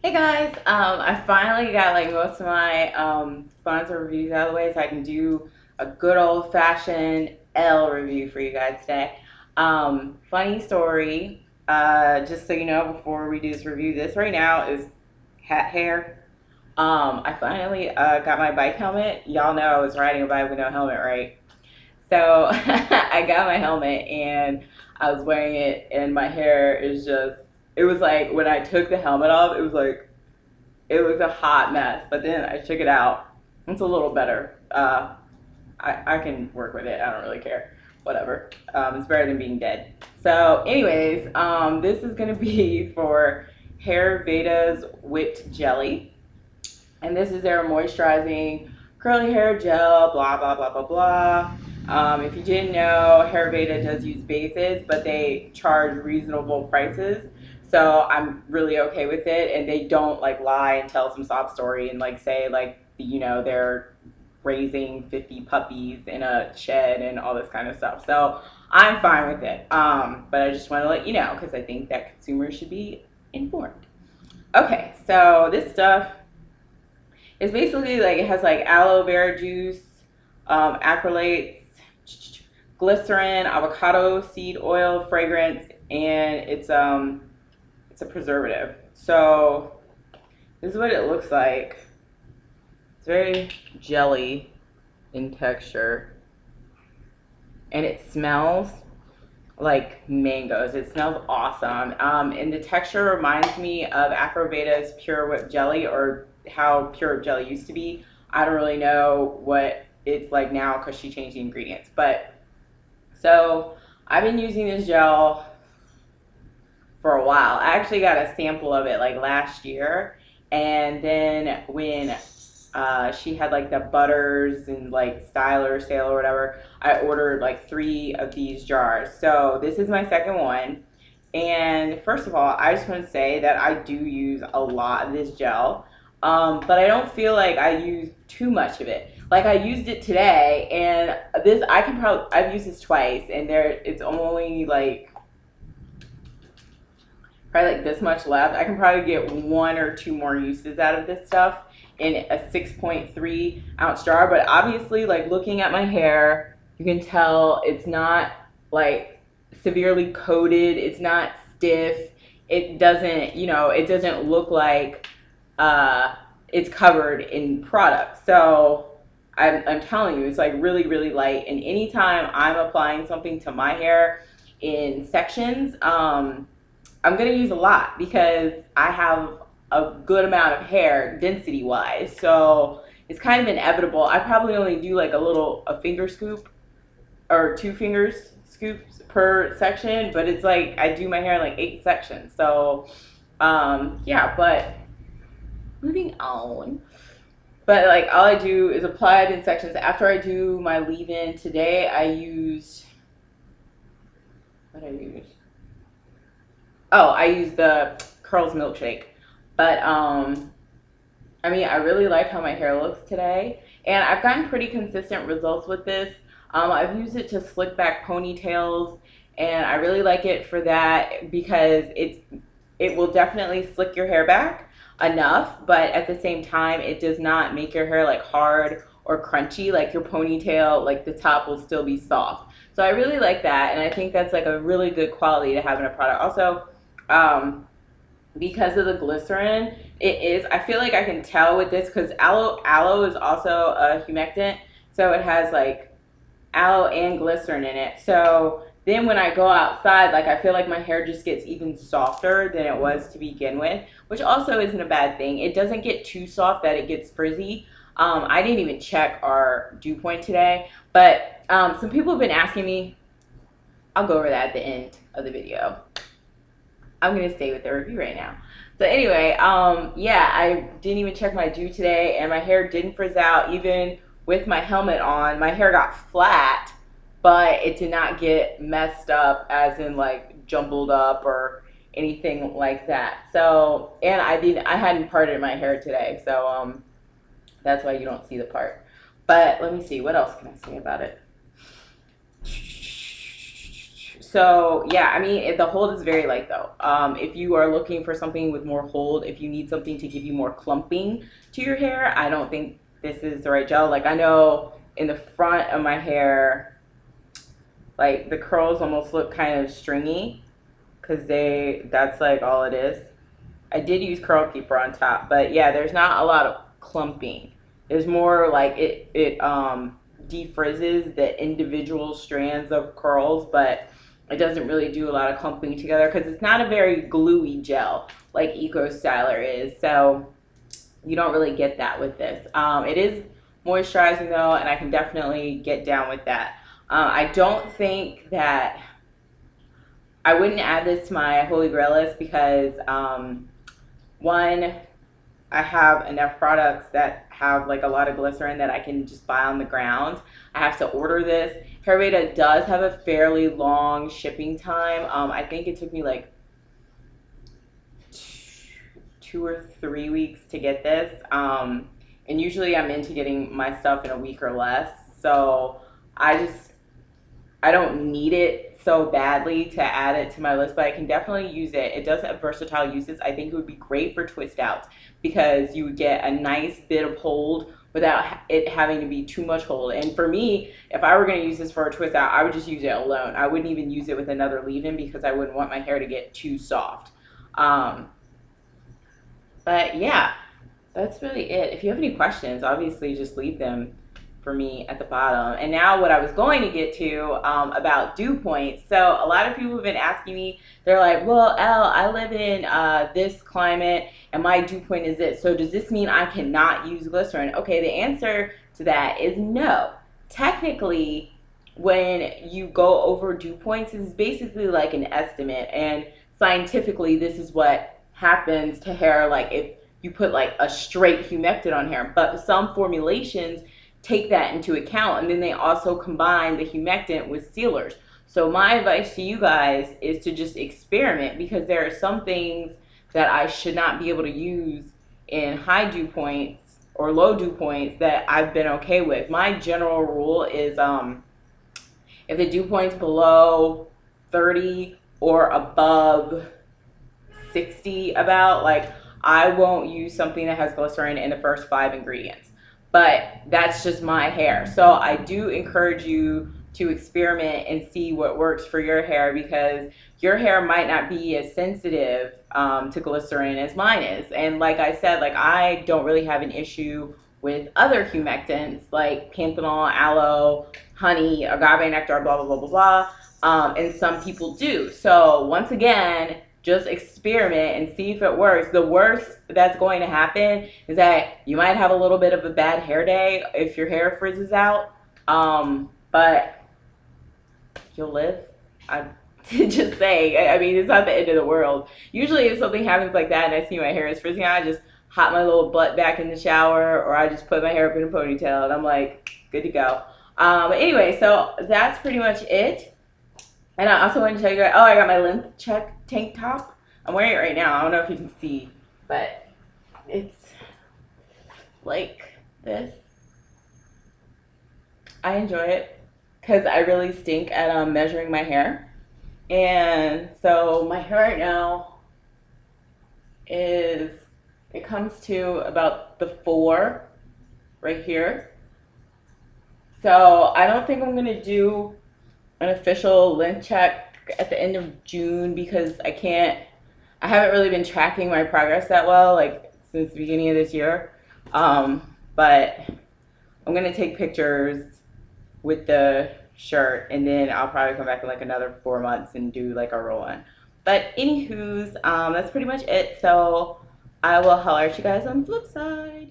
Hey guys, I finally got like most of my sponsor reviews out of the way so I can do a good old fashioned L review for you guys today. Funny story, just so you know before we do this review, this right now is cat hair. I finally got my bike helmet. Y'all know I was riding a bike with no helmet, right? So I got my helmet and I was wearing it and my hair is just, it was like when I took the helmet off, it was a hot mess, but then I took it out. It's a little better. I can work with it. I don't really care. Whatever. It's better than being dead. So, anyways, this is gonna be for HairVeda's Whipped Jelly, and this is their moisturizing curly hair gel. Blah blah blah blah blah. If you didn't know, HairVeda does use bases, but they charge reasonable prices. So I'm really okay with it, and they don't like lie and tell some sob story and like say like they're raising 50 puppies in a shed and all this kind of stuff. So I'm fine with it. But I just want to let you know because I think that consumers should be informed. Okay, so this stuff is basically like it has like aloe vera juice, acrylates, glycerin, avocado seed oil, fragrance, and it's a preservative. So this is what it looks like. It's very jelly in texture, and it smells like mangoes. It smells awesome. And the texture reminds me of Acrylates Pure Whip Jelly, or how Pure Whip Jelly used to be. I don't really know what it's like now because she changed the ingredients. But so I've been using this gel for a while. I actually got a sample of it like last year, and then when she had like the butters and like styler sale or whatever, I ordered like 3 of these jars. So this is my second one, and first of all, I just want to say that I do use a lot of this gel, but I don't feel like I use too much of it. Like I used it today, and I've used this twice, and it's only like probably like this much left. I can probably get 1 or 2 more uses out of this stuff in a 6.3 ounce jar. But obviously, like looking at my hair, you can tell it's not like severely coated. It's not stiff. It doesn't, it doesn't look like it's covered in product. So I'm telling you, it's like really, really light. And anytime I'm applying something to my hair in sections, I'm going to use a lot because I have a good amount of hair density wise. So it's kind of inevitable. I probably only do like a finger scoop or 2 fingers scoops per section, but it's like I do my hair in like 8 sections. So yeah, but moving on. But like all I do is apply it in sections. After I do my leave-in today, I used, what I use? Oh, I use the Curls Milkshake. But, I mean, I really like how my hair looks today. And I've gotten pretty consistent results with this. I've used it to slick back ponytails. And I really like it for that because it will definitely slick your hair back enough. But at the same time, it does not make your hair like hard or crunchy. Like your ponytail, like the top will still be soft. So I really like that. And I think that's like a really good quality to have in a product. Also, because of the glycerin, I feel like I can tell with this because aloe is also a humectant, so it has like aloe and glycerin in it. So then when I go outside, like I feel like my hair just gets even softer than it was to begin with, which also isn't a bad thing. It doesn't get too soft that it gets frizzy. I didn't even check our dew point today, but some people have been asking me. I'll go over that at the end of the video. I'm going to stay with the review right now. So anyway, yeah, I didn't even check my dew today, and my hair didn't frizz out. Even with my helmet on, my hair got flat, but it did not get messed up, as in like jumbled up or anything like that. So, and I hadn't parted my hair today, so that's why you don't see the part. But let me see, what else can I say about it? So yeah, I mean, the hold is very light though. If you are looking for something with more hold, if you need something to give you more clumping to your hair, I don't think this is the right gel. Like I know in the front of my hair, like the curls almost look kind of stringy because that's like all it is. I did use curl keeper on top, but yeah, there's not a lot of clumping. There's more like it defrizzes the individual strands of curls, but it doesn't really do a lot of clumping together because it's not a very gluey gel like Eco Styler is. So you don't really get that with this. It is moisturizing though, and I can definitely get down with that. I don't think that I wouldn't add this to my Holy Grail list because one, I have enough products that have like a lot of glycerin that I can just buy on the ground. I have to order this. HairVeda does have a fairly long shipping time. I think it took me like 2 or 3 weeks to get this. And usually I'm into getting my stuff in a week or less. So I don't need it so badly to add it to my list, but I can definitely use it. It does have versatile uses. I think it would be great for twist outs because you would get a nice bit of hold without it having to be too much hold. And for me, if I were going to use this for a twist out, I would just use it alone. I wouldn't even use it with another leave-in because I wouldn't want my hair to get too soft. But yeah, that's really it. If you have any questions, obviously just leave them for me at the bottom. And now what I was going to get to about dew points. So a lot of people have been asking me, they're like, well, Elle, I live in this climate and my dew point is this. So does this mean I cannot use glycerin? Okay, the answer to that is no. Technically, when you go over dew points, it's basically like an estimate. And scientifically, this is what happens to hair, like if you put like a straight humectant on hair. But some formulations take that into account, and then they also combine the humectant with sealers. So my advice to you guys is to just experiment, because there are some things that I should not be able to use in high dew points or low dew points that I've been okay with. My general rule is if the dew point's below 30 or above 60 about, like, I won't use something that has glycerin in the first 5 ingredients. But that's just my hair. So I do encourage you to experiment and see what works for your hair, because your hair might not be as sensitive to glycerin as mine is. And like I said, like I don't really have an issue with other humectants like panthenol, aloe, honey, agave nectar, blah, blah, blah, blah, blah. And some people do. So once again, just experiment and see if it works. The worst that's going to happen is that you might have a little bit of a bad hair day if your hair frizzes out, but you'll live. I just say, I mean, it's not the end of the world. Usually if something happens like that and I see my hair is frizzing out, I just hop my little butt back in the shower, or I just put my hair up in a ponytail and I'm like, good to go. But anyway, so that's pretty much it. And I also wanted to tell you guys, oh, I got my length check tank top. I'm wearing it right now. I don't know if you can see, but it's like this. I enjoy it because I really stink at measuring my hair. And so my hair right now is, it comes to about the 4 right here. So I don't think I'm going to do an official length check at the end of June because I haven't really been tracking my progress that well, like since the beginning of this year. But I'm gonna take pictures with the shirt, and then I'll probably come back in like another 4 months and do like a roll-on. But anywho's, that's pretty much it. So I will holler at you guys on the flip side.